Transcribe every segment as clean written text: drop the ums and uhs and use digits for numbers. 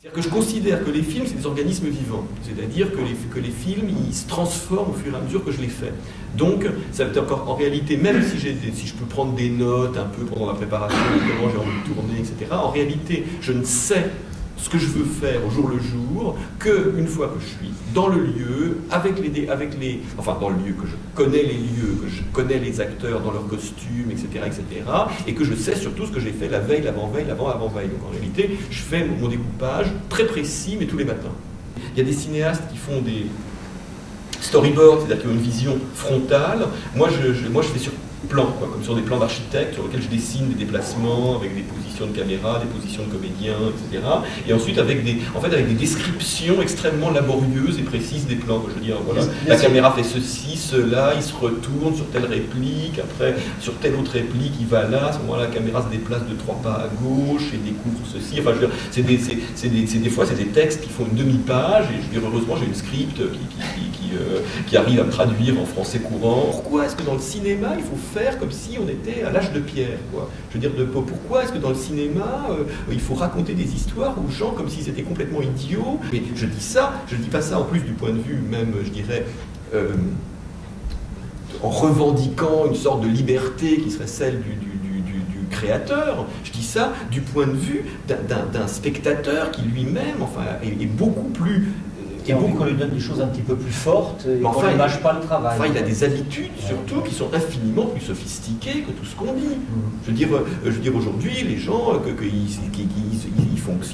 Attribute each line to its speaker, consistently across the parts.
Speaker 1: C'est-à-dire que je considère que les films, c'est des organismes vivants. C'est-à-dire que les films, ils se transforment au fur et à mesure que je les fais. Donc, ça veut dire qu'en réalité, même si je peux prendre des notes un peu pendant la préparation, comment j'ai envie de tourner, etc., en réalité, je ne sais ce que je veux faire au jour le jour qu'une fois que je suis dans le lieu, enfin dans le lieu, que je connais les lieux, que je connais les acteurs dans leurs costumes, etc., et que je sais surtout ce que j'ai fait la veille, l'avant-veille, l'avant-avant-veille. Donc en réalité, je fais mon découpage très précis, mais tous les matins. Il y a des cinéastes qui font des storyboards, c'est-à-dire qui ont une vision frontale. Moi, je fais sur plan, quoi, comme sur des plans d'architecte sur lesquels je dessine des déplacements avec des positions de caméra, des positions de comédiens, etc. Et ensuite avec des descriptions extrêmement laborieuses et précises des plans. Je veux dire, voilà, la caméra fait ceci, cela, il se retourne sur telle réplique, après sur telle autre réplique, il va là, à ce moment-là, la caméra se déplace de 3 pas à gauche et découvre ceci. Enfin, je veux dire, des fois, c'est des textes qui font une demi-page, et je veux dire, heureusement, j'ai une script qui arrive à me traduire en français courant. Pourquoi est-ce que dans le cinéma, il faut faire comme si on était à l'âge de pierre, quoi. Je veux dire, pourquoi est-ce que dans le cinéma, il faut raconter des histoires aux gens comme s'ils étaient complètement idiots? Mais je dis pas ça en plus du point de vue même, je dirais, en revendiquant une sorte de liberté qui serait celle du créateur. Je dis ça du point de vue d'un spectateur qui lui-même, enfin, est beaucoup plus...
Speaker 2: Et qu'on lui donne des choses un petit peu plus fortes et qu'on ne lâche pas le travail.
Speaker 1: Enfin, il a des habitudes, surtout, qui sont infiniment plus sophistiquées que tout ce qu'on dit. Je veux dire aujourd'hui, les gens,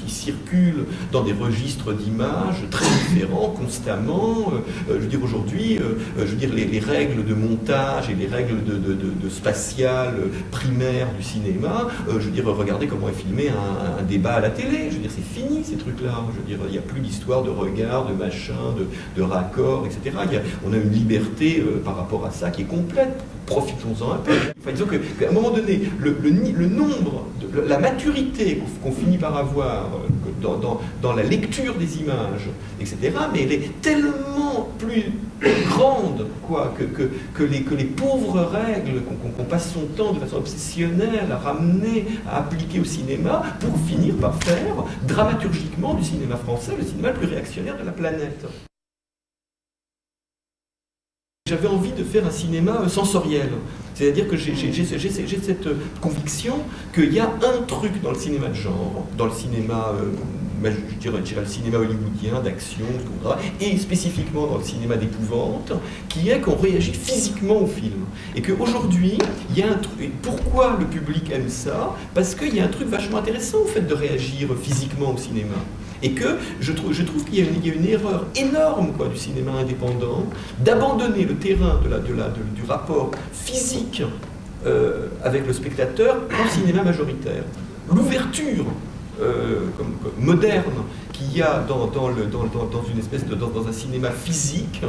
Speaker 1: ils circulent dans des registres d'images très différents, constamment. Je veux dire aujourd'hui, les règles de montage et les règles de spatial primaire du cinéma, je veux dire, regardez comment est filmé un débat à la télé. Je veux dire, c'est fini, ces trucs-là. Je veux dire, il n'y a plus d'histoire de regard, de machin, de raccord, etc. On a une liberté par rapport à ça qui est complète. Profitons-en un peu. Enfin, disons qu'à un moment donné, le nombre, la maturité qu'on finit par avoir dans la lecture des images, etc., mais elle est tellement plus grande, quoi, que les pauvres règles qu'on passe son temps de façon obsessionnelle à ramener, à appliquer au cinéma, pour finir par faire dramaturgiquement du cinéma français le cinéma le plus réactionnaire de la planète. J'avais envie de faire un cinéma sensoriel, c'est-à-dire que j'ai cette conviction qu'il y a un truc dans le cinéma de genre, dans le cinéma, je dirais le cinéma hollywoodien, d'action, et spécifiquement dans le cinéma d'épouvante, qui est qu'on réagit physiquement au film. Et qu'aujourd'hui, il y a un truc. Et pourquoi le public aime ça? Parce qu'il y a un truc vachement intéressant au fait de réagir physiquement au cinéma. Et que je trouve qu'il y a une erreur énorme, quoi, du cinéma indépendant, d'abandonner le terrain du rapport physique avec le spectateur au cinéma majoritaire. L'ouverture moderne qu'il y a dans une espèce dans un cinéma physique,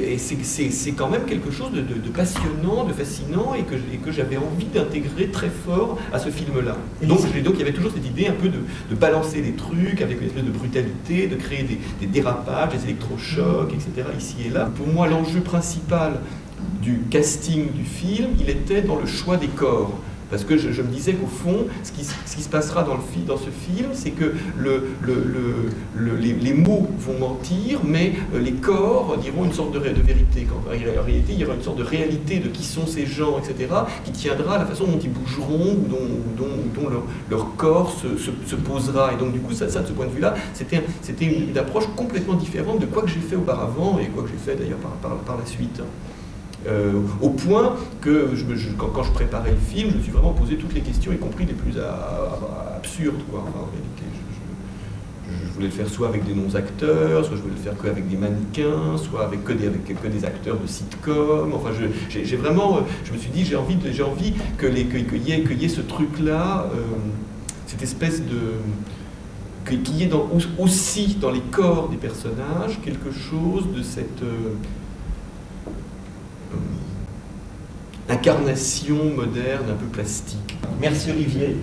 Speaker 1: et c'est quand même quelque chose de passionnant, de fascinant, et que j'avais envie d'intégrer très fort à ce film-là. Donc il y avait toujours cette idée un peu de balancer les trucs avec une espèce de brutalité, de créer des dérapages, des électrochocs, etc. ici et là. Pour moi, l'enjeu principal du casting du film, il était dans le choix des corps. Parce que je me disais qu'au fond, ce qui se passera dans ce film, c'est que les mots vont mentir, mais les corps diront une sorte de vérité. En réalité, il y aura une sorte de réalité de qui sont ces gens, etc., qui tiendra à la façon dont ils bougeront, ou dont leur corps se posera. Et donc, du coup, ça de ce point de vue-là, c'était une approche complètement différente de quoi que j'ai fait auparavant, et quoi que j'ai fait d'ailleurs par la suite. Au point que quand je préparais le film, je me suis vraiment posé toutes les questions, y compris les plus absurdes, quoi. Enfin, en réalité, je voulais le faire soit avec des non-acteurs, soit je voulais le faire qu'avec des mannequins, soit avec que des acteurs de sitcom. Enfin, j'ai vraiment, je me suis dit, j'ai envie qu'il y ait ce truc-là, cette espèce de... qu'il y ait aussi dans les corps des personnages quelque chose de cette... incarnation moderne, un peu plastique.
Speaker 2: Merci Olivier.